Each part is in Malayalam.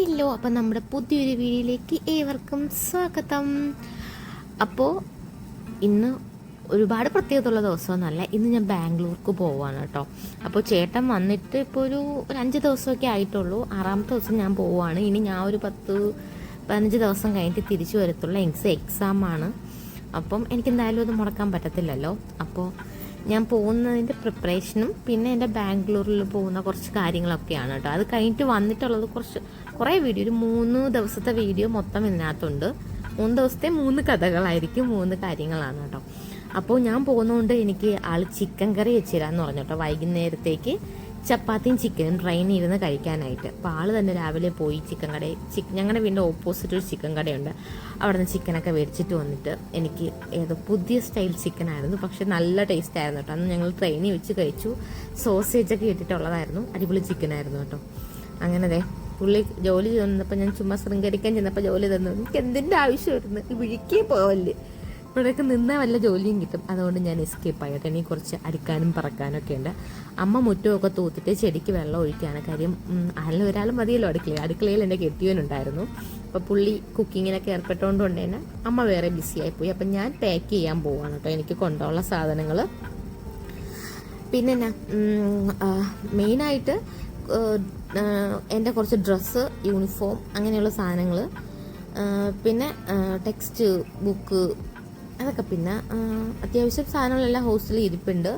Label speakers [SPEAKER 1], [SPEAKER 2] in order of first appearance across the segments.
[SPEAKER 1] ഹലോ, അപ്പം നമ്മുടെ പുതിയൊരു വീഡിയോയിലേക്ക് ഏവർക്കും സ്വാഗതം. അപ്പോൾ ഇന്ന് ഒരുപാട് പ്രത്യേകതയുള്ള ദിവസമൊന്നുമല്ല. ഇന്ന് ഞാൻ ബാംഗ്ലൂർക്ക് പോവാണ് കേട്ടോ. അപ്പോൾ ചേട്ടൻ വന്നിട്ട് ഇപ്പോൾ ഒരു 5 ദിവസമൊക്കെ ആയിട്ടുള്ളൂ. 6ാമത്തെ ദിവസം ഞാൻ പോവുകയാണ്. ഇനി ഞാൻ ഒരു 10-15 ദിവസം കഴിഞ്ഞിട്ട് തിരിച്ചു വരത്തുള്ള എക്സാമാണ്. അപ്പം എനിക്കെന്തായാലും അത് മുടക്കാൻ പറ്റത്തില്ലല്ലോ. അപ്പോൾ ഞാൻ പോകുന്നതിൻ്റെ പ്രിപ്പറേഷനും പിന്നെ എൻ്റെ ബാംഗ്ലൂരിൽ പോകുന്ന കുറച്ച് കാര്യങ്ങളൊക്കെയാണ് കേട്ടോ. അത് കഴിഞ്ഞിട്ട് വന്നിട്ടുള്ളത് കുറേ വീഡിയോ, ഒരു 3 ദിവസത്തെ വീഡിയോ മൊത്തം ഇതിനകത്തുണ്ട്. 3 ദിവസത്തെ 3 കഥകളായിരിക്കും, 3 കാര്യങ്ങളാണ് കേട്ടോ. അപ്പോൾ ഞാൻ പോകുന്നതുകൊണ്ട് എനിക്ക് ആൾ ചിക്കൻ കറി വെച്ചുതരാമെന്ന് പറഞ്ഞു കേട്ടോ. വൈകുന്നേരത്തേക്ക് ചപ്പാത്തിയും ചിക്കനും ട്രെയിനിൽ ഇരുന്ന് കഴിക്കാനായിട്ട്. അപ്പോൾ ആൾ തന്നെ രാവിലെ പോയി ഞങ്ങളുടെ വീടിൻ്റെ ഓപ്പോസിറ്റ് ഒരു ചിക്കൻ കടയുണ്ട്. അവിടെ നിന്ന് ചിക്കനൊക്കെ മേടിച്ചിട്ട് വന്നിട്ട് എനിക്ക് പുതിയ സ്റ്റൈൽ ചിക്കനായിരുന്നു, പക്ഷെ നല്ല ടേസ്റ്റ് ആയിരുന്നു കേട്ടോ. അന്ന് ഞങ്ങൾ ട്രെയിനിൽ വെച്ച് കഴിച്ചു. സോസേജൊക്കെ ഇട്ടിട്ടുള്ളതായിരുന്നു. അടിപൊളി ചിക്കനായിരുന്നു കേട്ടോ. അങ്ങനെ പുള്ളി ജോലി ചെന്നപ്പോൾ ഞാൻ ചുമ്മാ ശൃംഗരിക്കാൻ ചെന്നപ്പോൾ ജോലി തന്നു. എനിക്ക് എന്തിൻ്റെ ആവശ്യമായിരുന്നു, വിഴിക്കേ പോവല്ലേ, ഇവിടെയൊക്കെ നിന്നാൽ വല്ല ജോലിയും കിട്ടും. അതുകൊണ്ട് ഞാൻ എസ്കേപ്പ് ആയിട്ട് എനിക്ക് കുറച്ച് അടിക്കാനും പറക്കാനും ഒക്കെ ഉണ്ട്. അമ്മ മുറ്റമൊക്കെ തൂത്തിട്ട് ചെടിക്ക് വെള്ളം ഒഴിക്കുകയാണ്. കാര്യം ഒരാൾ മതിയല്ലോ അടുക്കളയിൽ എൻ്റെ കെട്ടിയവനുണ്ടായിരുന്നു. അപ്പോൾ പുള്ളി കുക്കിങ്ങിനൊക്കെ ഏർപ്പെട്ടുകൊണ്ട് തന്നെ അമ്മ വേറെ ബിസിയായിപ്പോയി. അപ്പം ഞാൻ പാക്ക് ചെയ്യാൻ പോവാണ് കേട്ടോ, എനിക്ക് കൊണ്ടുള്ള സാധനങ്ങൾ. പിന്നെ മെയിനായിട്ട് എൻ്റെ കുറച്ച് ഡ്രസ്സ്, യൂണിഫോം, അങ്ങനെയുള്ള സാധനങ്ങൾ, പിന്നെ ടെക്സ്റ്റ് ബുക്ക്, അതൊക്കെ. പിന്നെ അത്യാവശ്യം സാധനങ്ങളെല്ലാം ഹോസ്റ്റലിൽ ഇരിപ്പുണ്ട്.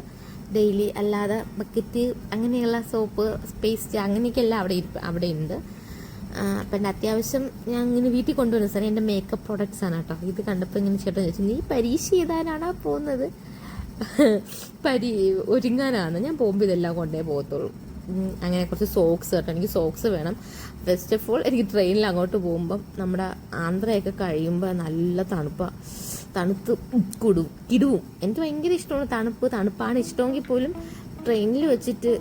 [SPEAKER 1] ഡെയിലി അല്ലാതെ ബക്കറ്റ്, അങ്ങനെയുള്ള സോപ്പ്, പേസ്റ്റ്, അങ്ങനെയൊക്കെ എല്ലാം അവിടെ ഉണ്ട്. അപ്പം അത്യാവശ്യം ഞാൻ ഇങ്ങനെ വീട്ടിൽ കൊണ്ടുവരുന്ന സാധനം എൻ്റെ മേക്കപ്പ് പ്രോഡക്റ്റ്സ് ആണ് കേട്ടോ. ഇത് കണ്ടപ്പോൾ ഇങ്ങനെ ചേട്ടൻ ചോദിച്ചു, നീ പരീക്ഷ എഴുതാനാണോ പോകുന്നത്? ഒരുങ്ങാനാണ്. ഞാൻ പോകുമ്പോൾ ഇതെല്ലാം കൊണ്ടേ പോകത്തുള്ളൂ. അങ്ങനെ കുറച്ച് സോക്സ് കേട്ടോ, എനിക്ക് സോക്സ് വേണം. ഫസ്റ്റ് ഓഫ് ഓൾ എനിക്ക് ട്രെയിനിൽ അങ്ങോട്ട് പോകുമ്പം നമ്മുടെ ആന്ധ്രയൊക്കെ കഴിയുമ്പോൾ നല്ല തണുത്ത് കിടുവും. എനിക്ക് ഭയങ്കര ഇഷ്ടമാണ് തണുപ്പാണ് ഇഷ്ടമെങ്കിൽ പോലും ട്രെയിനിൽ വെച്ചിട്ട്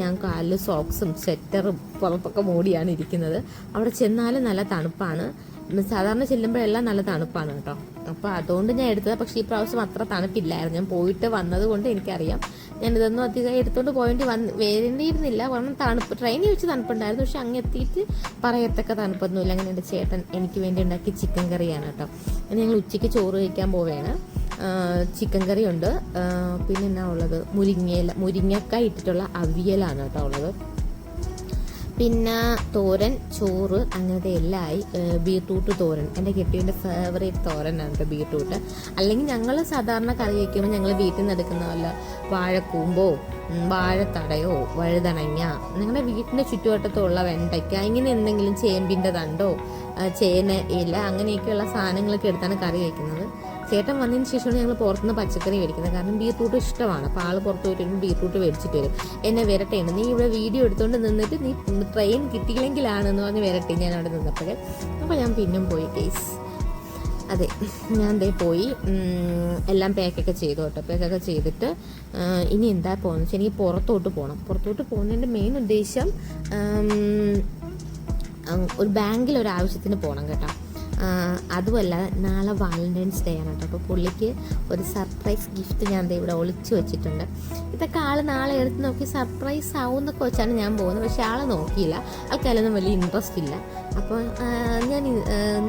[SPEAKER 1] ഞാൻ കാലിൽ സോക്സും സ്വെറ്ററും പുറത്തൊക്കെ മൂടിയാണ് ഇരിക്കുന്നത്. അവിടെ ചെന്നാലും നല്ല തണുപ്പാണ്. സാധാരണ ചെല്ലുമ്പോഴെല്ലാം നല്ല തണുപ്പാണ് കേട്ടോ. അപ്പോൾ അതുകൊണ്ട് ഞാൻ എടുത്തത്. പക്ഷേ ഈ പ്രാവശ്യം അത്ര തണുപ്പില്ലായിരുന്നു. ഞാൻ പോയിട്ട് വന്നത് കൊണ്ട് എനിക്കറിയാം. ഞാൻ ഇതൊന്നും അധികം എടുത്തുകൊണ്ട് വരേണ്ടിയിരുന്നില്ല. കാരണം ട്രെയിനിൽ വെച്ച് തണുപ്പുണ്ടായിരുന്നു. പക്ഷെ അങ്ങ് എത്തിയിട്ട് പറയത്തക്ക തണുപ്പൊന്നുമില്ല. അങ്ങനെ എൻ്റെ ചേട്ടൻ എനിക്ക് വേണ്ടി ഉണ്ടാക്കി ചിക്കൻ കറിയാണ് കേട്ടോ. അങ്ങനെ ഞങ്ങൾ ഉച്ചയ്ക്ക് ചോറ് കഴിക്കാൻ പോവുകയാണ്. ചിക്കൻ കറി ഉണ്ട്. പിന്നെ എന്നാ ഉള്ളത്, മുരിങ്ങക്കായ ഇട്ടിട്ടുള്ള അവിയലാണ് കേട്ടോ ഉള്ളത്. പിന്നെ തോരൻ, ചോറ്, അങ്ങനത്തെ എല്ലാം ആയി. ബീട്രൂട്ട് തോരൻ എൻ്റെ കെട്ടിയൻ്റെ ഫേവറേറ്റ് തോരനാണ് കേട്ടോ ബീട്രൂട്ട്. അല്ലെങ്കിൽ ഞങ്ങൾ സാധാരണ കറി വയ്ക്കുമ്പോൾ ഞങ്ങൾ വീട്ടിൽ നിന്ന് എടുക്കുന്ന വല്ല വാഴക്കൂമ്പോ, വാഴത്തടയോ, വഴുതണങ്ങ, നിങ്ങളുടെ വീട്ടിൻ്റെ ചുറ്റുവട്ടത്തുള്ള വെണ്ടയ്ക്ക, ഇങ്ങനെ എന്തെങ്കിലും ചേമ്പിൻ്റെ തണ്ടോ, ചേന ഇല, അങ്ങനെയൊക്കെയുള്ള സാധനങ്ങളൊക്കെ എടുത്താണ് കറി വയ്ക്കുന്നത്. ചേട്ടൻ വന്നതിന് ശേഷമാണ് ഞങ്ങൾ പുറത്തുനിന്ന് പച്ചക്കറി മേടിക്കുന്നത്. കാരണം ബീട്രൂട്ട് ഇഷ്ടമാണ്. അപ്പോൾ ആൾ പുറത്ത് പോയിട്ട് വരുമ്പോൾ ബീട്രൂട്ട് മേടിച്ചിട്ട് വരും. എന്നെ വരട്ടേണ്, നീ ഇവിടെ വീഡിയോ എടുത്തുകൊണ്ട് നിന്നിട്ട് നീ ട്രെയിൻ കിട്ടിയില്ലെങ്കിലാണെന്ന് പറഞ്ഞ് വരട്ടെ ഞാൻ അവിടെ നിന്നപ്പോഴേ. അപ്പോൾ ഞാൻ പിന്നും പോയി കേസ്. അതെ, ഞാൻ പോയി എല്ലാം പാക്കൊക്കെ ചെയ്തു കേട്ടോ. പാക്കൊക്കെ ചെയ്തിട്ട് ഇനി എന്താ പോകുന്നത് വെച്ചാൽ എനിക്ക് പുറത്തോട്ട് പോകുന്നതിൻ്റെ മെയിൻ ഉദ്ദേശം ഒരു ബാങ്കിൽ ഒരു ആവശ്യത്തിന് പോകണം കേട്ടോ. അതുമല്ല, നാളെ വാലന്റൈൻസ് ഡേ ആണ് കേട്ടോ. അപ്പോൾ പുള്ളിക്ക് ഒരു സർപ്രൈസ് ഗിഫ്റ്റ് ഞാൻ ഇവിടെ ഒളിച്ചു വെച്ചിട്ടുണ്ട്. ഇതൊക്കെ ആൾ നാളെ എടുത്ത് നോക്കി സർപ്രൈസ് ആവും എന്നൊക്കെ വെച്ചാണ് ഞാൻ പോകുന്നത്. പക്ഷെ ആളെ നോക്കിയില്ല, ആൾക്കാരൊന്നും വലിയ ഇൻട്രസ്റ്റ് ഇല്ല. അപ്പോൾ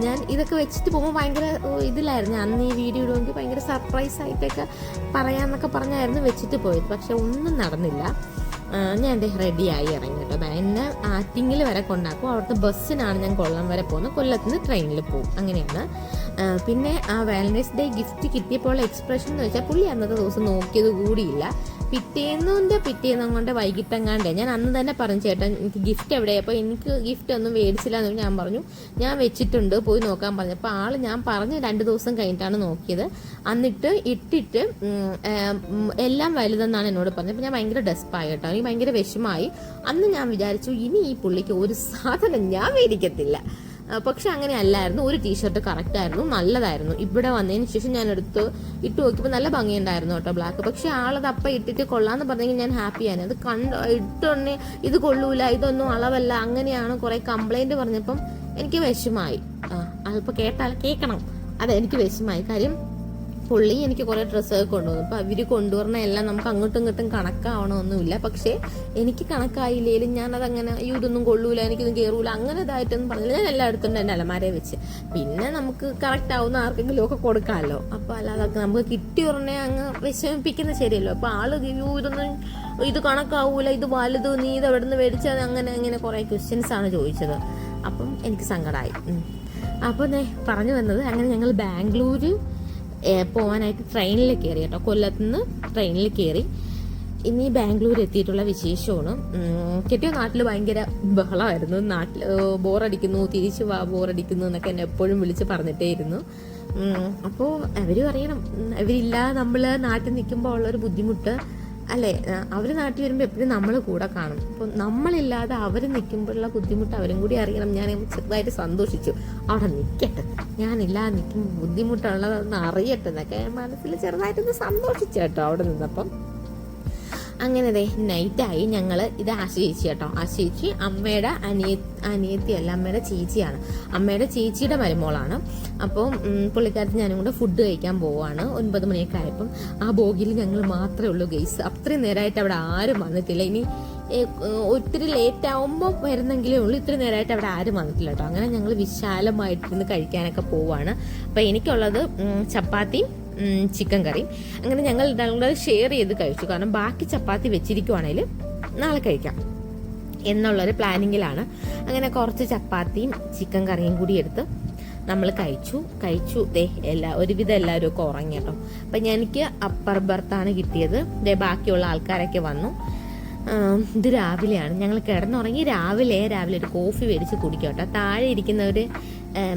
[SPEAKER 1] ഞാൻ ഇതൊക്കെ വെച്ചിട്ട് പോകുമ്പോൾ ഭയങ്കര ഇതിലായിരുന്നു. അന്ന് ഈ വീഡിയോ ഇടുമെങ്കിൽ ഭയങ്കര സർപ്രൈസ് ആയിട്ടൊക്കെ പറയാമെന്നൊക്കെ പറഞ്ഞായിരുന്നു വെച്ചിട്ട് പോയത്. പക്ഷെ ഒന്നും നടന്നില്ല. ഞാൻ റെഡിയായി ഇറങ്ങി കേട്ടോ. എന്നെ ആറ്റിങ്ങിൽ വരെ കൊണ്ടാക്കും. അവിടുത്തെ ബസ്സിനാണ് ഞാൻ കൊല്ലം വരെ പോകുന്നത്. കൊല്ലത്ത് നിന്ന് ട്രെയിനിൽ പോകും. അങ്ങനെയാണ്. പിന്നെ ആ വാലന്റൈൻസ് ഡേ ഗിഫ്റ്റ് കിട്ടിയപ്പോൾ എക്സ്പ്രഷൻ എന്ന് വെച്ചാൽ പുള്ളി അന്നത്തെ ദിവസം നോക്കിയത് കൂടിയില്ല. പിറ്റേന്നും കൊണ്ട് വൈകിട്ടെങ്ങാണ്ടേ ഞാൻ അന്ന് തന്നെ പറഞ്ഞു, ചേട്ടൻ എനിക്ക് ഗിഫ്റ്റ് എവിടെയാണ്? അപ്പോൾ എനിക്ക് ഗിഫ്റ്റ് ഒന്നും മേടിച്ചില്ല എന്ന് ഞാൻ പറഞ്ഞു, ഞാൻ വെച്ചിട്ടുണ്ട്, പോയി നോക്കാൻ പറഞ്ഞു. അപ്പോൾ ആൾ ഞാൻ പറഞ്ഞ് 2 ദിവസം കഴിഞ്ഞിട്ടാണ് നോക്കിയത്. എന്നിട്ട് ഇട്ടിട്ട് എല്ലാം വലുതെന്നാണ് എന്നോട് പറഞ്ഞത്. അപ്പോൾ ഞാൻ ഭയങ്കര ഡെസ്പായി കേട്ടോ. എനിക്ക് ഭയങ്കര വിഷമായി. അന്ന് ഞാൻ വിചാരിച്ചു ഇനി ഈ പുള്ളിക്ക് ഒരു സാധനം ഞാൻ മേടിക്കത്തില്ല. പക്ഷെ അങ്ങനെ അല്ലായിരുന്നു. ഒരു ടീഷർട്ട് കറക്റ്റായിരുന്നു, നല്ലതായിരുന്നു. ഇവിടെ വന്നതിന് ശേഷം ഞാൻ ഇട്ട് നോക്കിയപ്പോൾ നല്ല ഭംഗിയുണ്ടായിരുന്നു കേട്ടോ, ബ്ലാക്ക്. പക്ഷെ ആളത് അപ്പം ഇട്ടിട്ട് കൊള്ളാന്ന് പറഞ്ഞെങ്കിൽ ഞാൻ ഹാപ്പിയാണ്. അത് ഇട്ടൊന്നെ ഇത് കൊള്ളൂല, ഇതൊന്നും അളവല്ല, അങ്ങനെയാണ് കുറെ കംപ്ലൈന്റ് പറഞ്ഞപ്പം എനിക്ക് വിഷമായി. അതിപ്പോൾ കേട്ടാൽ കേൾക്കണം. അതെ, എനിക്ക് വിഷമായി. കാര്യം പുള്ളി എനിക്ക് കുറേ ഡ്രസ്സൊക്കെ കൊണ്ടുവന്നു. അപ്പോൾ അവർ കൊണ്ടുവരണ എല്ലാം നമുക്ക് അങ്ങോട്ടും ഇങ്ങോട്ടും കണക്കാവണമൊന്നുമില്ല. പക്ഷേ എനിക്ക് കണക്കായില്ലേലും ഞാനതങ്ങനെ ഇതൊന്നും കൊള്ളൂല, എനിക്കൊന്നും കയറൂല, അങ്ങനെ ഇതായിട്ടൊന്നും പറഞ്ഞില്ല. ഞാൻ എല്ലായിടത്തും എൻ്റെ അലമാരയെ വെച്ച് പിന്നെ നമുക്ക് കറക്റ്റ് ആവുന്ന ആർക്കെങ്കിലും ഒക്കെ കൊടുക്കാമല്ലോ. അപ്പോൾ അല്ലാതെ നമുക്ക് കിട്ടി ഉടനെ അങ്ങ് വിഷമിപ്പിക്കുന്ന ശരിയല്ലോ. അപ്പോൾ ഇത് കണക്കാവൂല, ഇത് വലുത്, നീ ഇത് എവിടെ നിന്ന് മേടിച്ചത്, അങ്ങനെ കുറേ ക്വസ്റ്റ്യൻസ് ആണ് ചോദിച്ചത്. അപ്പം എനിക്ക് സങ്കടമായി. അപ്പോൾ പറഞ്ഞു വന്നത്, അങ്ങനെ ഞങ്ങൾ ബാംഗ്ലൂർ പോകാനായിട്ട് ട്രെയിനിൽ കയറി കേട്ടോ. കൊല്ലത്തുനിന്ന് ട്രെയിനിൽ കയറി. ഇനി ബാംഗ്ലൂർ എത്തിയിട്ടുള്ള വിശേഷമാണ്. കെട്ടിയ നാട്ടിൽ ഭയങ്കര ബഹളമായിരുന്നു. നാട്ടിൽ ബോറടിക്കുന്നു, തിരിച്ചു വാ, ബോറടിക്കുന്നു എന്നൊക്കെ എന്നെ എപ്പോഴും വിളിച്ച് പറഞ്ഞിട്ടേ ഇരുന്നു. അപ്പോൾ അവർ പറയണം, അവരില്ലാതെ നമ്മൾ നാട്ടിൽ നിൽക്കുമ്പോൾ ഉള്ളൊരു ബുദ്ധിമുട്ട് അല്ലേ. അവർ നാട്ടിൽ വരുമ്പോൾ എപ്പോഴും നമ്മൾ കൂടെ കാണും. അപ്പോൾ നമ്മളില്ലാതെ അവർ നിൽക്കുമ്പോഴുള്ള ബുദ്ധിമുട്ട് അവരും കൂടി അറിയണം. ഞാൻ ചെറുതായിട്ട് സന്തോഷിച്ചു, അവിടെ നിൽക്കട്ടെ, ഞാനില്ലാതെ നിൽക്കുമ്പോൾ ബുദ്ധിമുട്ടുള്ളതെന്ന് അറിയട്ടെ എന്നൊക്കെ മനസ്സിൽ ചെറുതായിട്ടൊന്ന് സന്തോഷിച്ചു കേട്ടോ അവിടെ നിന്നപ്പം. അങ്ങനെ നൈറ്റായി. ഞങ്ങൾ ഇത് ആശയിച്ചു കേട്ടോ. ആശയിച്ച് അമ്മയുടെ അനിയത്തിയല്ല, അമ്മയുടെ ചേച്ചിയാണ്, അമ്മയുടെ ചേച്ചിയുടെ മരുമോളാണ്. അപ്പോൾ പുള്ളിക്കാരത്ത് ഞാനും കൂടെ ഫുഡ് കഴിക്കാൻ പോവാണ്. 9 മണിയൊക്കെ ആയപ്പം ആ ബോഗിയിൽ ഞങ്ങൾ മാത്രമേ ഉള്ളൂ ഗെയ്സ്. അത്രയും നേരമായിട്ട് അവിടെ ആരും വന്നിട്ടില്ല. ഇനി ഒത്തിരി ലേറ്റ് ആവുമ്പോൾ വരുന്നെങ്കിലേ ഉള്ളൂ. ഇത്രയും നേരമായിട്ട് അവിടെ ആരും വന്നിട്ടില്ല കേട്ടോ. അങ്ങനെ ഞങ്ങൾ വിശാലമായിട്ടിരുന്ന് കഴിക്കാനൊക്കെ പോവാണ്. അപ്പം എനിക്കുള്ളത് ചപ്പാത്തിയും ചിക്കൻ കറി. അങ്ങനെ ഞങ്ങൾ രണ്ടും ഷെയർ ചെയ്ത് കഴിച്ചു. കാരണം ബാക്കി ചപ്പാത്തി വെച്ചിരിക്കുവാണെങ്കിൽ നാളെ കഴിക്കാം എന്നുള്ളൊരു പ്ലാനിങ്ങിലാണ്. അങ്ങനെ കുറച്ച് ചപ്പാത്തിയും ചിക്കൻ കറിയും കൂടി എടുത്ത് നമ്മൾ കഴിച്ചു. ഒരുവിധം എല്ലാവരും ഒക്കെ ഉറങ്ങി കേട്ടോ. അപ്പം എനിക്ക് അപ്പർ ബർത്താണ് കിട്ടിയത്. ബാക്കിയുള്ള ആൾക്കാരൊക്കെ വന്നു. ഇത് രാവിലെയാണ്. ഞങ്ങൾ കിടന്നുറങ്ങി. രാവിലെ ഒരു കോഫി മേടിച്ച് കുടിക്കും കേട്ടോ. താഴെ ഇരിക്കുന്ന ഒരു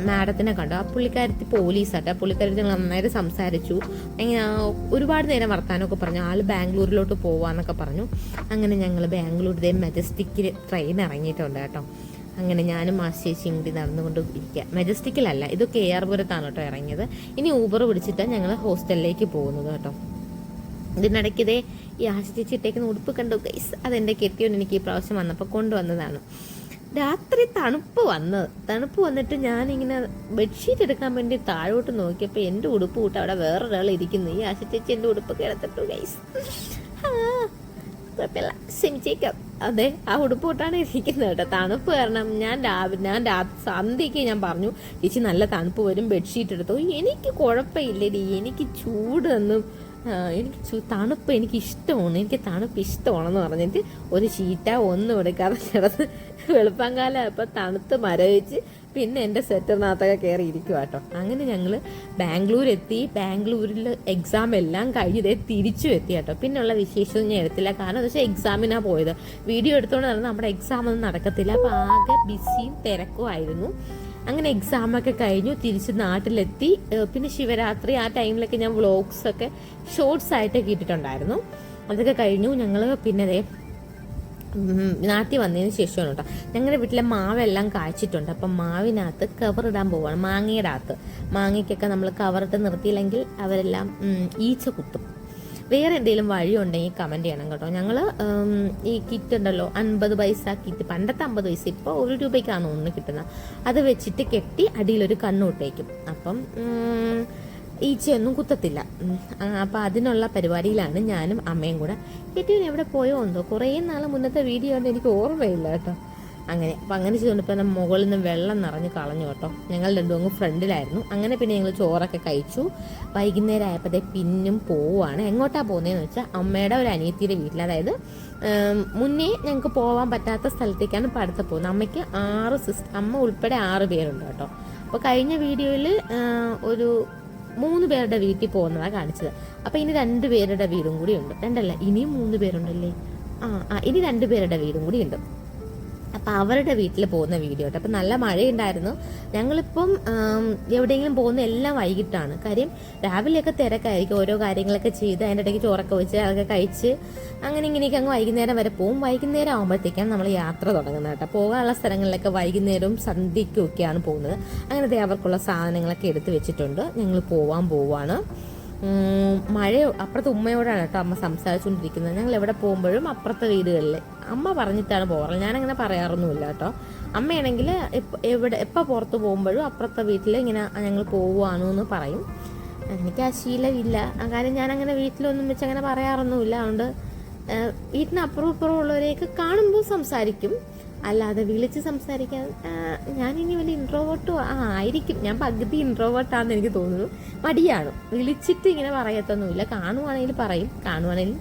[SPEAKER 1] മാഡത്തിനെ കണ്ടു. ആ പുള്ളിക്കാരത്തി പോലീസാട്ടോ. പുള്ളിക്കാരത്തി ഞങ്ങൾ നന്നായിട്ട് സംസാരിച്ചു. ഒരുപാട് നേരം വർത്താനമൊക്കെ പറഞ്ഞു. ആള് ബാംഗ്ലൂരിലോട്ട് പോവാന്നൊക്കെ പറഞ്ഞു. അങ്ങനെ ഞങ്ങൾ ബാംഗ്ലൂരിലെ മെജസ്റ്റിക്കിൽ ട്രെയിൻ ഇറങ്ങിയിട്ടുണ്ട് കേട്ടോ. അങ്ങനെ ഞാനും ആ ചേച്ചിയും കൂടി നടന്നുകൊണ്ട് ഇരിക്കുക. മെജസ്റ്റിക്കിലല്ല, ഇത് KR പുരത്താണ് കേട്ടോ ഇറങ്ങിയത്. ഇനി ഊബർ പിടിച്ചിട്ടാണ് ഞങ്ങൾ ഹോസ്റ്റലിലേക്ക് പോകുന്നത് കേട്ടോ. ഇതിനിടയ്ക്ക് ഈ ആശ ചേച്ചി ഇട്ടേക്കുന്ന ഉടുപ്പ് കണ്ടു ഗൈസ്. അതെൻ്റെ കെട്ടിയോൻ എനിക്ക് ഈ പ്രാവശ്യം വന്നപ്പോൾ കൊണ്ടുവന്നതാണ്. രാത്രി തണുപ്പ് വന്നിട്ട് ഞാനിങ്ങനെ ബെഡ്ഷീറ്റ് എടുക്കാൻ വേണ്ടി താഴോട്ട് നോക്കിയപ്പോൾ എൻ്റെ ഉടുപ്പ് കൂട്ട് അവിടെ വേറൊരാൾ ഇരിക്കുന്നു. ഈ ആശ ചേച്ചി എൻ്റെ ഉടുപ്പൊക്കെ എടുത്തിട്ടു ഗൈസ്. കുഴപ്പമില്ല, ക്ഷമിച്ചേക്കാം. അതെ, ആ ഉടുപ്പ് കൂട്ടാണ് ഇരിക്കുന്നത് കേട്ടോ. തണുപ്പ് കാരണം ഞാൻ സന്ധ്യയ്ക്ക് ഞാൻ പറഞ്ഞു, ചേച്ചി നല്ല തണുപ്പ് വരും, ബെഡ്ഷീറ്റ് എടുത്തു. എനിക്ക് കുഴപ്പമില്ലടി, എനിക്ക് ചൂടൊന്നും തണുപ്പ് എനിക്ക് ഇഷ്ടമാണ്, എനിക്ക് തണുപ്പ് ഇഷ്ടമാണെന്ന് പറഞ്ഞിട്ട് ഒരു ഷീറ്റ ഒന്നും എടുക്കാതെ കിടന്ന് വെളുപ്പംകാലം ഇപ്പം തണുത്ത് മരവിച്ച് പിന്നെ എൻ്റെ സെറ്ററിനകത്തൊക്കെ കയറി ഇരിക്കുക കേട്ടോ. അങ്ങനെ ഞങ്ങൾ ബാംഗ്ലൂർ എത്തി. ബാംഗ്ലൂരിൽ എക്സാം എല്ലാം കഴിഞ്ഞ് തിരിച്ചു എത്തി കേട്ടോ. പിന്നെയുള്ള വിശേഷം ഞാൻ എടുത്തില്ല, കാരണം എന്താ വെച്ചാൽ എക്സാമിനാണ് പോയത്. വീഡിയോ എടുത്തുകൊണ്ട് നടന്ന് നമ്മുടെ എക്സാം ഒന്നും നടക്കത്തില്ല. അപ്പോൾ ആകെ ബിസിയും തിരക്കും ആയിരുന്നു. അങ്ങനെ എക്സാമൊക്കെ കഴിഞ്ഞു, തിരിച്ച് നാട്ടിലെത്തി. പിന്നെ ശിവരാത്രി ആ ടൈമിലൊക്കെ ഞാൻ വ്ളോഗ്സൊക്കെ ഷോർട്സ് ആയിട്ടൊക്കെ ഇട്ടിട്ടുണ്ടായിരുന്നു. അതൊക്കെ കഴിഞ്ഞു. ഞങ്ങൾ പിന്നെ നാട്ടിൽ വന്നതിന് ശേഷമാണ് കേട്ടോ. ഞങ്ങളുടെ വീട്ടിലെ മാവെല്ലാം കായ്ച്ചിട്ടുണ്ട്. അപ്പം മാവിനകത്ത് കവറിടാൻ പോവാണ്. മാങ്ങയ്ക്കൊക്കെ നമ്മൾ കവറിട്ട് നിർത്തിയില്ലെങ്കിൽ അവരെല്ലാം ഈച്ച കുത്തും. വേറെ എന്തെങ്കിലും വഴി ഉണ്ടെങ്കിൽ കമൻറ്റ് ചെയ്യണം കേട്ടോ. ഞങ്ങൾ ഈ കിറ്റ് ഉണ്ടല്ലോ, 50 പൈസ കിറ്റ്, പണ്ടത്തെ 50 പൈസ, ഇപ്പോൾ 1 രൂപയ്ക്കാണ് ഒന്ന് കിട്ടുന്നത്. അത് വെച്ചിട്ട് കെട്ടി അടിയിലൊരു കണ്ണൂട്ടേക്കും. അപ്പം ഈച്ചയൊന്നും കുത്തത്തില്ല. അപ്പം അതിനുള്ള പരിപാടിയിലാണ് ഞാനും അമ്മയും കൂടെ. കെട്ടിയവൻ എവിടെ പോയോ എന്തോ, കുറേ നാൾ മുന്നത്തെ വീഡിയോ ആണ്, എനിക്ക് ഓർമ്മയില്ല കേട്ടോ. അങ്ങനെ ചെയ്തുകൊണ്ടിപ്പോൾ മുകളിൽ നിന്ന് വെള്ളം നിറഞ്ഞ് കളഞ്ഞു കേട്ടോ. ഞങ്ങൾ രണ്ടും അങ്ങ് ഫ്രണ്ടിലായിരുന്നു. അങ്ങനെ പിന്നെ ഞങ്ങൾ ചോറൊക്കെ കഴിച്ചു. വൈകുന്നേരം ആയപ്പോഴത്തെ പിന്നും പോവുകയാണ്. എങ്ങോട്ടാണ് പോകുന്നതെന്ന് വെച്ചാൽ അമ്മയുടെ ഒരു അനിയത്തിയുടെ വീട്ടിൽ, അതായത് മുന്നേ ഞങ്ങൾക്ക് പോകാൻ പറ്റാത്ത സ്ഥലത്തേക്കാണ് ഇപ്പോൾ അടുത്ത പോകുന്നത്. അമ്മയ്ക്ക് 6 അമ്മ ഉൾപ്പെടെ 6 പേരുണ്ട് കേട്ടോ. അപ്പോൾ കഴിഞ്ഞ വീഡിയോയിൽ ഒരു 3 പേരുടെ വീട്ടിൽ പോകുന്നതാണ് കാണിച്ചത്. അപ്പോൾ ഇനി 2 പേരുടെ വീടും കൂടി ഉണ്ട്. 2 അല്ല, ഇനിയും 3 പേരുണ്ടല്ലേ. ഇനി 2 പേരുടെ വീടും കൂടി ഉണ്ട്. അപ്പം അവരുടെ വീട്ടിൽ പോകുന്ന വീഡിയോ കേട്ടോ. അപ്പം നല്ല മഴയുണ്ടായിരുന്നു. ഞങ്ങളിപ്പം എവിടെയെങ്കിലും പോകുന്ന എല്ലാം വൈകിട്ടാണ്. കാര്യം രാവിലെയൊക്കെ തിരക്കായിരിക്കും, ഓരോ കാര്യങ്ങളൊക്കെ ചെയ്ത് അതിൻ്റെ ഇടയ്ക്ക് ചോറൊക്കെ വെച്ച് അതൊക്കെ കഴിച്ച് അങ്ങനെ ഇങ്ങനെയൊക്കെ അങ്ങ് വൈകുന്നേരം വരെ പോകും. വൈകുന്നേരം ആകുമ്പോഴത്തേക്കാണ് നമ്മൾ യാത്ര തുടങ്ങുന്നത് കേട്ടോ. പോകാനുള്ള സ്ഥലങ്ങളിലൊക്കെ വൈകുന്നേരവും സന്ധ്യയ്ക്കും ഒക്കെയാണ് പോകുന്നത്. അങ്ങനത്തെ അവർക്കുള്ള സാധനങ്ങളൊക്കെ എടുത്ത് വെച്ചിട്ടുണ്ട്. ഞങ്ങൾ പോവാണ്. മഴ അപ്പുറത്തെ ഉമ്മയോടാണ് കേട്ടോ അമ്മ സംസാരിച്ചുകൊണ്ടിരിക്കുന്നത്. ഞങ്ങൾ എവിടെ പോകുമ്പോഴും അപ്പുറത്തെ വീടുകളിൽ അമ്മ പറഞ്ഞിട്ടാണ് പോകാറ്. ഞാനങ്ങനെ പറയാറൊന്നുമില്ല കേട്ടോ. അമ്മയാണെങ്കിൽ എപ്പോൾ പുറത്ത് പോകുമ്പോഴും അപ്പുറത്തെ വീട്ടിൽ ഇങ്ങനെ ഞങ്ങൾ പോവുകയാണെന്ന് പറയും. എനിക്ക് ആ ശീലമില്ല. കാര്യം ഞാനങ്ങനെ വീട്ടിലൊന്നും വെച്ച് അങ്ങനെ പറയാറൊന്നുമില്ല. അതുകൊണ്ട് വീട്ടിനപ്പുറം ഇപ്പുറം ഉള്ളവരെയൊക്കെ കാണുമ്പോൾ സംസാരിക്കും, അല്ലാതെ വിളിച്ച് സംസാരിക്കാൻ ഞാനിനി വലിയ ഇൻട്രോവേർട്ടും ആയിരിക്കും. ഞാൻ പകുതി ഇൻട്രോവേർട്ടാണെന്ന് എനിക്ക് തോന്നുന്നു. മടിയാണ്, വിളിച്ചിട്ട് ഇങ്ങനെ പറയത്തൊന്നുമില്ല. കാണുവാണെങ്കിൽ പറയും, കാണുവാണെങ്കിൽ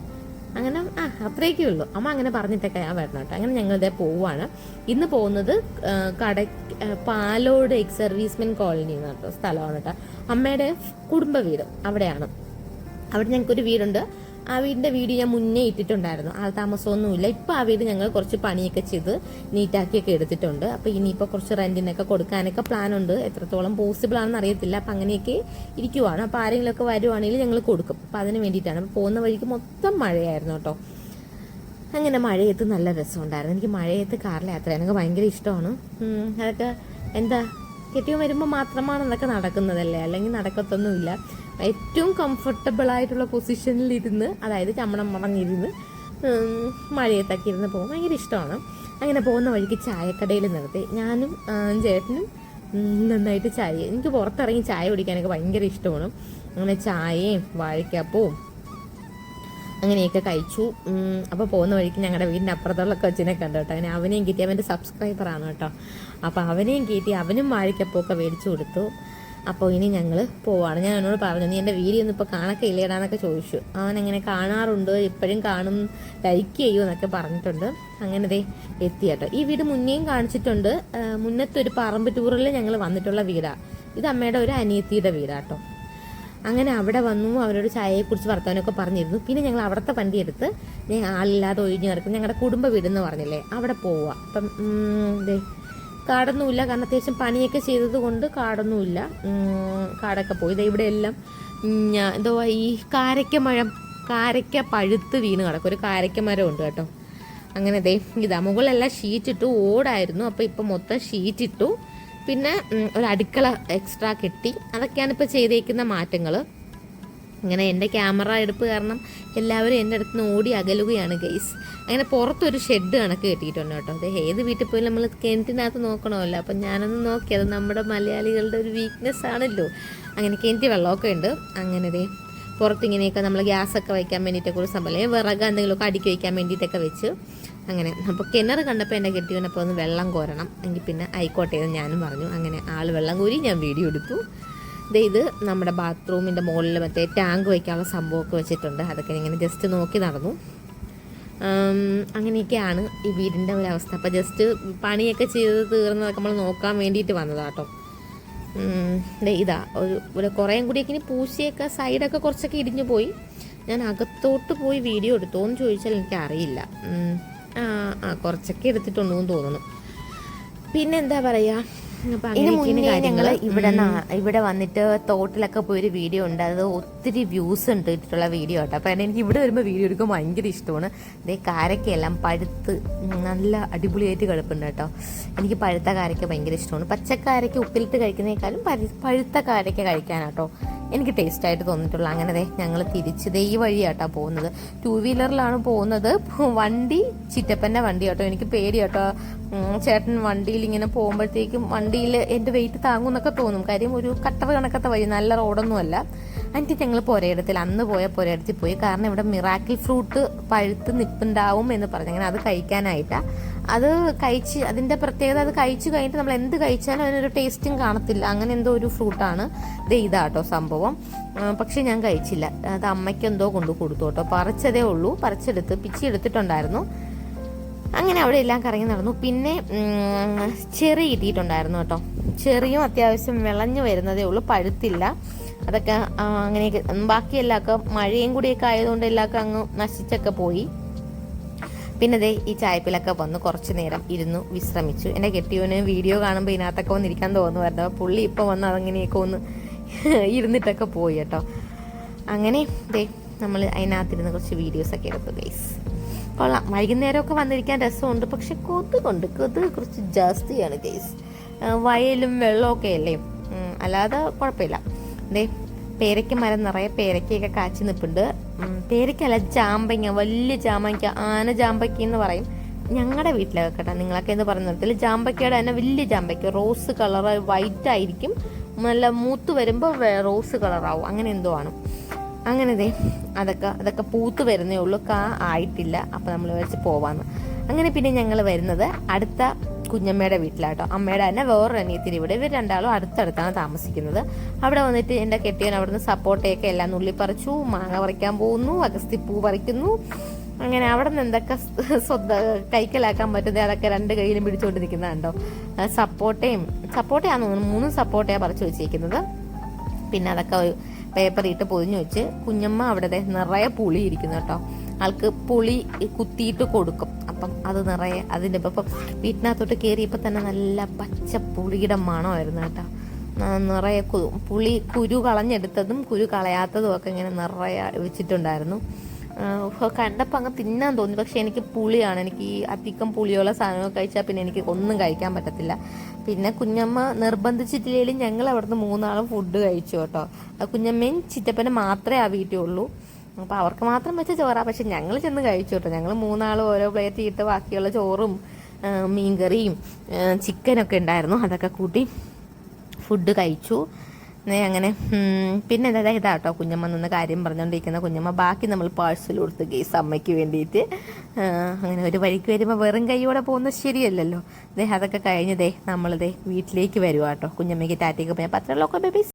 [SPEAKER 1] അങ്ങനെ അത്രയൊക്കെ ഉള്ളൂ. അമ്മ അങ്ങനെ പറഞ്ഞിട്ടൊക്കെ ഞാൻ വരണം കേട്ടോ. അങ്ങനെ ഞങ്ങളിതേ പോവുകയാണ്. ഇന്ന് പോകുന്നത് പാലോട് എക്സ് സർവീസ്മെൻ കോളനി എന്ന് പറഞ്ഞ സ്ഥലമാണ് കേട്ടോ. അമ്മയുടെ കുടുംബ വീട് അവിടെയാണ്. അവിടെ ഞങ്ങൾക്കൊരു വീടുണ്ട്. ആ വീടിൻ്റെ വീഡിയോ ഞാൻ മുന്നേ ഇട്ടിട്ടുണ്ടായിരുന്നു. ആൾ താമസമൊന്നുമില്ല. ഇപ്പോൾ ആ വീട് ഞങ്ങൾ കുറച്ച് പണിയൊക്കെ ചെയ്ത് നീറ്റാക്കിയൊക്കെ എടുത്തിട്ടുണ്ട്. അപ്പോൾ ഇനിയിപ്പോൾ കുറച്ച് റെൻറ്റിനൊക്കെ കൊടുക്കാനൊക്കെ പ്ലാനുണ്ട്. എത്രത്തോളം പോസിബിൾ ആണെന്ന് അറിയത്തില്ല. അപ്പം അങ്ങനെയൊക്കെ ഇരിക്കുവാണ്. അപ്പോൾ ആരെങ്കിലുമൊക്കെ വരുവാണെങ്കിൽ ഞങ്ങൾ കൊടുക്കും. അപ്പം അതിന് വേണ്ടിയിട്ടാണ്. അപ്പോൾ പോകുന്ന വഴിക്ക് മൊത്തം മഴയായിരുന്നു കേട്ടോ. അങ്ങനെ മഴയത്ത് നല്ല രസമുണ്ടായിരുന്നു. എനിക്ക് മഴയത്ത് കാറിൽ യാത്ര ചെയ്യാൻ എനിക്ക് ഭയങ്കര ഇഷ്ടമാണ്. അതൊക്കെ എന്താ കെട്ടിയോ വരുമ്പോൾ മാത്രമാണ് അതൊക്കെ നടക്കുന്നതല്ലേ, അല്ലെങ്കിൽ നടക്കത്തൊന്നുമില്ല. ഏറ്റവും കംഫർട്ടബിൾ ആയിട്ടുള്ള പൊസിഷനിലിരുന്ന്, അതായത് ചമ്മണം മടങ്ങിരുന്ന് മഴയത്തൊക്കെ ഇരുന്ന് പോകും ഭയങ്കര ഇഷ്ടമാണ്. അങ്ങനെ പോകുന്ന വഴിക്ക് ചായക്കടയിൽ നിർത്തി ഞാനും ചേട്ടനും നന്നായിട്ട് ചായ, എനിക്ക് പുറത്തിറങ്ങി ചായ കുടിക്കാനൊക്കെ ഭയങ്കര ഇഷ്ടമാണ്. അങ്ങനെ ചായയും വാഴയ്ക്കപ്പവും അങ്ങനെയൊക്കെ കഴിച്ചു. അപ്പോൾ പോകുന്ന വഴിക്ക് ഞങ്ങളുടെ വീടിൻ്റെ അപ്പുറത്തുള്ള കൊച്ചിനെ കണ്ടു കേട്ടോ. അങ്ങനെ അവനെയും കിട്ടി, അവൻ്റെ സബ്സ്ക്രൈബറാണ് കേട്ടോ. അപ്പോൾ അവനെയും കിട്ടി, അവനും വാഴയ്ക്കപ്പമൊക്കെ മേടിച്ചു കൊടുത്തു. അപ്പോൾ ഇനി ഞങ്ങൾ പോവാണ്. ഞാൻ അവനോട് പറഞ്ഞു, നീ എൻ്റെ വീഡിയോ ഒന്നും ഇപ്പോൾ കാണൊക്കെ ഇല്ലേടാന്നൊക്കെ ചോദിച്ചു. അവൻ അങ്ങനെ കാണാറുണ്ട്, ഇപ്പോഴും കാണും, ലൈക്ക് ചെയ്യൂ എന്നൊക്കെ പറഞ്ഞിട്ടുണ്ട്. അങ്ങനെ ദേ എത്തി കേട്ടോ. ഈ വീട് മുന്നേയും കാണിച്ചിട്ടുണ്ട്. മുന്നത്തൊരു പറമ്പ് ടൂറിൽ ഞങ്ങൾ വന്നിട്ടുള്ള വീടാണ് ഇത്. അമ്മയുടെ ഒരു അനിയത്തിയുടെ വീടാട്ടോ. അങ്ങനെ അവിടെ വന്നു, അവരോട് ചായയെക്കുറിച്ച് വർത്തമാനമൊക്കെ പറഞ്ഞിരുന്നു. പിന്നെ ഞങ്ങൾ അവിടുത്തെ വണ്ടി എടുത്ത് ഞാൻ ആളില്ലാതെ ഒഴിഞ്ഞു കിടക്കും ഞങ്ങളുടെ കുടുംബ വീടെന്ന് പറഞ്ഞില്ലേ, അവിടെ പോവുക. അപ്പം കാടൊന്നുമില്ല, കാരണം അത്യാവശ്യം പണിയൊക്കെ ചെയ്തത് കൊണ്ട് കാടൊന്നുമില്ല. കാടൊക്കെ പോയി. ഇവിടെ എല്ലാം എന്തോ ഈ കാരക്ക പഴുത്ത് വീണ് കിടക്കും. ഒരു കാരക്ക മരം ഉണ്ട് കേട്ടോ. അങ്ങനെ ഇതാ മുകളിലെല്ലാം ഷീറ്റിട്ടു, ഓടായിരുന്നു. അപ്പോൾ ഇപ്പം മൊത്തം ഷീറ്റിട്ടു. പിന്നെ ഒരു അടുക്കള എക്സ്ട്രാ കെട്ടി. അതൊക്കെയാണ് ഇപ്പോൾ ചെയ്തേക്കുന്ന മാറ്റങ്ങൾ. ഇങ്ങനെ എൻ്റെ ക്യാമറ എടുപ്പ് കാരണം എല്ലാവരും എൻ്റെ അടുത്ത് നിന്ന് ഓടി അകലുകയാണ് ഗൈസ്. അങ്ങനെ പുറത്തൊരു ഷെഡ് കണക്ക് കെട്ടിയിട്ടുണ്ട് കേട്ടോ. അത് ഏത് വീട്ടിൽ പോയി നമ്മൾ കിണറ്റിനകത്ത് നോക്കണമല്ലോ. അപ്പം ഞാനൊന്ന് നോക്കി, അത് നമ്മുടെ മലയാളികളുടെ ഒരു വീക്ക്നെസ് ആണല്ലോ. അങ്ങനെ കിണറ്റി വെള്ളമൊക്കെ ഉണ്ട്. അങ്ങനെ പുറത്തിങ്ങനെയൊക്കെ നമ്മൾ ഗ്യാസൊക്കെ വയ്ക്കാൻ വേണ്ടിയിട്ടൊക്കെ ഒരു സംഭവം, വിറക് എന്തെങ്കിലുമൊക്കെ അടുക്കി വയ്ക്കാൻ വേണ്ടിയിട്ടൊക്കെ വെച്ച് അങ്ങനെ. അപ്പോൾ കിണർ കണ്ടപ്പോൾ എൻ്റെ കെട്ടിയവനപ്പോൾ ഒന്ന് വെള്ളം കോരണം എങ്കിൽ പിന്നെ ആയിക്കോട്ടെ എന്ന് ഞാനും പറഞ്ഞു. അങ്ങനെ ആൾ വെള്ളം കോരി, ഞാൻ വീഡിയോ എടുത്തു. ഇത് നമ്മുടെ ബാത്റൂമിൻ്റെ മുകളിൽ മറ്റേ ടാങ്ക് വയ്ക്കാനുള്ള സംഭവമൊക്കെ വെച്ചിട്ടുണ്ട്. അതൊക്കെ ഇങ്ങനെ ജസ്റ്റ് നോക്കി നടന്നു. അങ്ങനെയൊക്കെയാണ് ഈ വീടിൻ്റെ ഒരവസ്ഥ. അപ്പോൾ ജസ്റ്റ് പണിയൊക്കെ ചെയ്ത് തീർന്നതൊക്കെ നമ്മൾ നോക്കാൻ വേണ്ടിയിട്ട് വന്നതാട്ടോ. ഇതാ ഒരു കുറേയും കൂടിയൊക്കെ ഇനി പൂശിയൊക്കെ സൈഡൊക്കെ കുറച്ചൊക്കെ ഇടിഞ്ഞു പോയി. ഞാൻ അകത്തോട്ട് പോയി വീഡിയോ എടുത്തോന്ന് ചോദിച്ചാൽ എനിക്കറിയില്ല. കുറച്ചൊക്കെ എടുത്തിട്ടുണ്ടെന്ന് തോന്നുന്നു. പിന്നെന്താ പറയുക, ഞങ്ങൾ ഇവിടെ വന്നിട്ട് തോട്ടിലൊക്കെ പോയൊരു വീഡിയോ ഉണ്ട്. അത് ഒത്തിരി വ്യൂസ് ഉണ്ട് ഇട്ടിട്ടുള്ള വീഡിയോ കേട്ടോ. അപ്പോൾ എനിക്ക് ഇവിടെ വരുമ്പോൾ വീഡിയോ എടുക്കാൻ ഭയങ്കര ഇഷ്ടമാണ്. ഇതേ കാരക്കയെല്ലാം പഴുത്ത് നല്ല അടിപൊളിയായിട്ട് കിടപ്പുണ്ട് കേട്ടോ. എനിക്ക് പഴുത്ത കാരക്ക ഭയങ്കര ഇഷ്ടമാണ്. പച്ചക്കാരയ്ക്ക് ഉപ്പിലിട്ട് കഴിക്കുന്നതിനേക്കാളും പഴുത്ത കാരക്ക കഴിക്കാനാട്ടോ എനിക്ക് ടേസ്റ്റായിട്ട് തോന്നിയിട്ടുള്ളൂ. അങ്ങനെ ഞങ്ങൾ തിരിച്ച് ഈ വഴിയാട്ടോ പോകുന്നത്. 2 വീലറിലാണ് പോകുന്നത്. വണ്ടി ചിറ്റപ്പൻ്റെ വണ്ടി കേട്ടോ. എനിക്ക് പേടി കേട്ടോ. ചേട്ടൻ വണ്ടിയിൽ ഇങ്ങനെ പോകുമ്പോഴത്തേക്കും വണ്ടിയിൽ എൻ്റെ വെയിറ്റ് താങ്ങും എന്നൊക്കെ തോന്നും. കാര്യം ഒരു കട്ടർ കണക്കത്തെ വഴി, നല്ല റോഡൊന്നുമല്ല. എന്നിട്ട് ഞങ്ങൾ പുരയിടത്തിൽ അന്ന് പോയ പുരയിടത്തിൽ പോയി. കാരണം ഇവിടെ മിറാക്കിൾ ഫ്രൂട്ട് പഴുത്ത് നിൽപ്പുണ്ടാവും എന്ന് പറഞ്ഞു. അങ്ങനെ അത് കഴിക്കാനായിട്ടാണ്. അത് കഴിച്ച്, അതിൻ്റെ പ്രത്യേകത അത് കഴിച്ചു കഴിഞ്ഞിട്ട് നമ്മൾ എന്ത് കഴിച്ചാലും അതിനൊരു ടേസ്റ്റും കാണത്തില്ല. അങ്ങനെ എന്തോ ഒരു ഫ്രൂട്ടാണ്. ഇതാട്ടോ സംഭവം. പക്ഷെ ഞാൻ കഴിച്ചില്ല. അത് അമ്മയ്ക്ക് എന്തോ കൊണ്ടു കൊടുത്തു കേട്ടോ. പറിച്ചതേ ഉള്ളൂ, പറിച്ചെടുത്ത് പിച്ചി എടുത്തിട്ടുണ്ടായിരുന്നു. അങ്ങനെ അവിടെ എല്ലാം കറങ്ങി നടന്നു. പിന്നെ ചെറി കിട്ടിയിട്ടുണ്ടായിരുന്നു കേട്ടോ. ചെറിയും അത്യാവശ്യം വിളഞ്ഞു വരുന്നതേ ഉള്ളൂ, പഴുത്തില്ല. അതൊക്കെ അങ്ങനെയൊക്കെ. ബാക്കിയെല്ലാമൊക്കെ മഴയും കൂടിയൊക്കെ ആയതുകൊണ്ട് എല്ലാമൊക്കെ അങ്ങ് നശിച്ചൊക്കെ പോയി. പിന്നെ ഈ ചായപ്പിലൊക്കെ വന്ന് കുറച്ച് നേരം ഇരുന്നു വിശ്രമിച്ചു. എൻ്റെ കെട്ടിയവന് വീഡിയോ കാണുമ്പോൾ ഇതിനകത്തൊക്കെ വന്നിരിക്കാൻ തോന്നുമായിരുന്നു. പുള്ളി ഇപ്പം വന്ന് അതങ്ങനെയൊക്കെ ഒന്ന് ഇരുന്നിട്ടൊക്കെ പോയി കേട്ടോ. അങ്ങനെ നമ്മൾ അതിനകത്തിരുന്ന് കുറച്ച് വീഡിയോസൊക്കെ എടുത്തു ഗൈസ്. കൊള്ളാം. വൈകുന്നേരമൊക്കെ വന്നിരിക്കാൻ രസമുണ്ട്. പക്ഷെ കൊതുക് കുറച്ച് ജാസ്തിയാണ് ഗൈസ്. വയലും വെള്ളമൊക്കെ അല്ലേ, അല്ലാതെ കുഴപ്പമില്ല. പേരയ്ക്ക മരം നിറയെ പേരയ്ക്കൊക്കെ കാച്ചി നിൽപ്പുണ്ട്. പേരയ്ക്കല്ല, ജാമ്പയ്ക്ക, വലിയ ജാമ്പയ്ക്ക, ആന ജാമ്പയ്ക്ക എന്ന് പറയും ഞങ്ങളുടെ വീട്ടിലൊക്കെ കേട്ടോ. നിങ്ങളൊക്കെ എന്ന് പറയുന്ന തരത്തിൽ ജാമ്പയ്ക്കയുടെ തന്നെ വലിയ ജാമ്പയ്ക്ക, റോസ് കളർ, വൈറ്റ് ആയിരിക്കും, നല്ല മൂത്ത് വരുമ്പോൾ റോസ് കളറാവും, അങ്ങനെ എന്തോ ആണ്. അങ്ങനെ അതൊക്കെ പൂത്ത് വരുന്നേ ഉള്ളൂ, ആയിട്ടില്ല. അപ്പോൾ നമ്മൾ വെച്ച് പോവാന്ന്. അങ്ങനെ പിന്നെ ഞങ്ങൾ വരുന്നത് അടുത്ത കുഞ്ഞമ്മയുടെ വീട്ടിലാട്ടോ. അമ്മയുടെ തന്നെ വേറൊരു അനിയത്തിരി ഇവിടെ. ഇവർ രണ്ടാളും അടുത്തടുത്താണ് താമസിക്കുന്നത്. അവിടെ വന്നിട്ട് എൻ്റെ കെട്ടിയവൻ അവിടുന്ന് സപ്പോർട്ടയൊക്കെ എല്ലാം നുള്ളി പറിച്ചു, മാങ്ങ പറിക്കാൻ പോകുന്നു, അഗസ്തിപ്പൂ പറിക്കുന്നു. അങ്ങനെ അവിടെ നിന്ന് എന്തൊക്കെ കൈക്കലാക്കാൻ പറ്റുന്നത് അതൊക്കെ രണ്ട് കയ്യിലും പിടിച്ചുകൊണ്ട് നിൽക്കുന്നതുണ്ടോ. സപ്പോർട്ടയാന്ന് തോന്നുന്നു, 3 സപ്പോർട്ടയാണ് പറിച്ചു വെച്ചിരിക്കുന്നത്. പിന്നെ അതൊക്കെ ഒരു പേപ്പറിട്ട് പൊതിഞ്ഞു വെച്ച് കുഞ്ഞമ്മ അവിടെ നിറയെ പുളി ഇരിക്കുന്നു കേട്ടോ. ആൾക്ക് പുളി കുത്തിയിട്ട് കൊടുക്കും. അപ്പം അത് നിറയെ അതിൻ്റെ ഇപ്പം വീട്ടിനകത്തോട്ട് കയറിയപ്പോൾ തന്നെ നല്ല പച്ച പുളിയുടെ മണമായിരുന്നു കേട്ടോ. നിറയെ പുളി കുരു കളഞ്ഞെടുത്തതും കുരു കളയാത്തതും ഒക്കെ ഇങ്ങനെ നിറയെ വെച്ചിട്ടുണ്ടായിരുന്നു. കണ്ടപ്പോൾ അങ്ങ് തിന്നാൻ തോന്നി. പക്ഷെ എനിക്ക് പുളിയാണ്, എനിക്ക് ഈ അധികം പുളിയുള്ള സാധനങ്ങൾ കഴിച്ചാൽ പിന്നെ എനിക്ക് ഒന്നും കഴിക്കാൻ പറ്റത്തില്ല. പിന്നെ കുഞ്ഞമ്മ നിർബന്ധിച്ചിട്ടില്ലെങ്കിലും ഞങ്ങൾ അവിടുന്ന് 3 ആളും ഫുഡ് കഴിച്ചു കേട്ടോ. കുഞ്ഞമ്മയും ചിറ്റപ്പനും മാത്രമേ ആ വീട്ടിൽ ഉള്ളൂ. അപ്പോൾ അവർക്ക് മാത്രം വെച്ച ചോറാണ്. പക്ഷെ ഞങ്ങൾ ചെന്ന് കഴിച്ചു കേട്ടോ. ഞങ്ങൾ 3 ആളും ഓരോ പ്ലേറ്റ് ഇട്ട് ബാക്കിയുള്ള ചോറും മീൻകറിയും ചിക്കനൊക്കെ ഉണ്ടായിരുന്നു, അതൊക്കെ കൂട്ടി ഫുഡ് കഴിച്ചു. അങ്ങനെ പിന്നെ ഇതാട്ടോ കുഞ്ഞമ്മ നിന്ന് കാര്യം പറഞ്ഞുകൊണ്ടിരിക്കുന്ന കുഞ്ഞമ്മ. ബാക്കി നമ്മൾ പാഴ്സൽ കൊടുത്ത് കേസ് അമ്മയ്ക്ക് വേണ്ടിയിട്ട്. അങ്ങനെ ഒരു വഴിക്ക് വരുമ്പോൾ വെറും കൈയോടെ പോകുന്നത് ശരിയല്ലല്ലോ. അതൊക്കെ കഴിഞ്ഞ് നമ്മളിതേ വീട്ടിലേക്ക് വരുവാട്ടോ. കുഞ്ഞമ്മയ്ക്ക് ടാറ്റയ്ക്ക് പോയാൽ പത്രമൊക്കെ ബേബീസ്.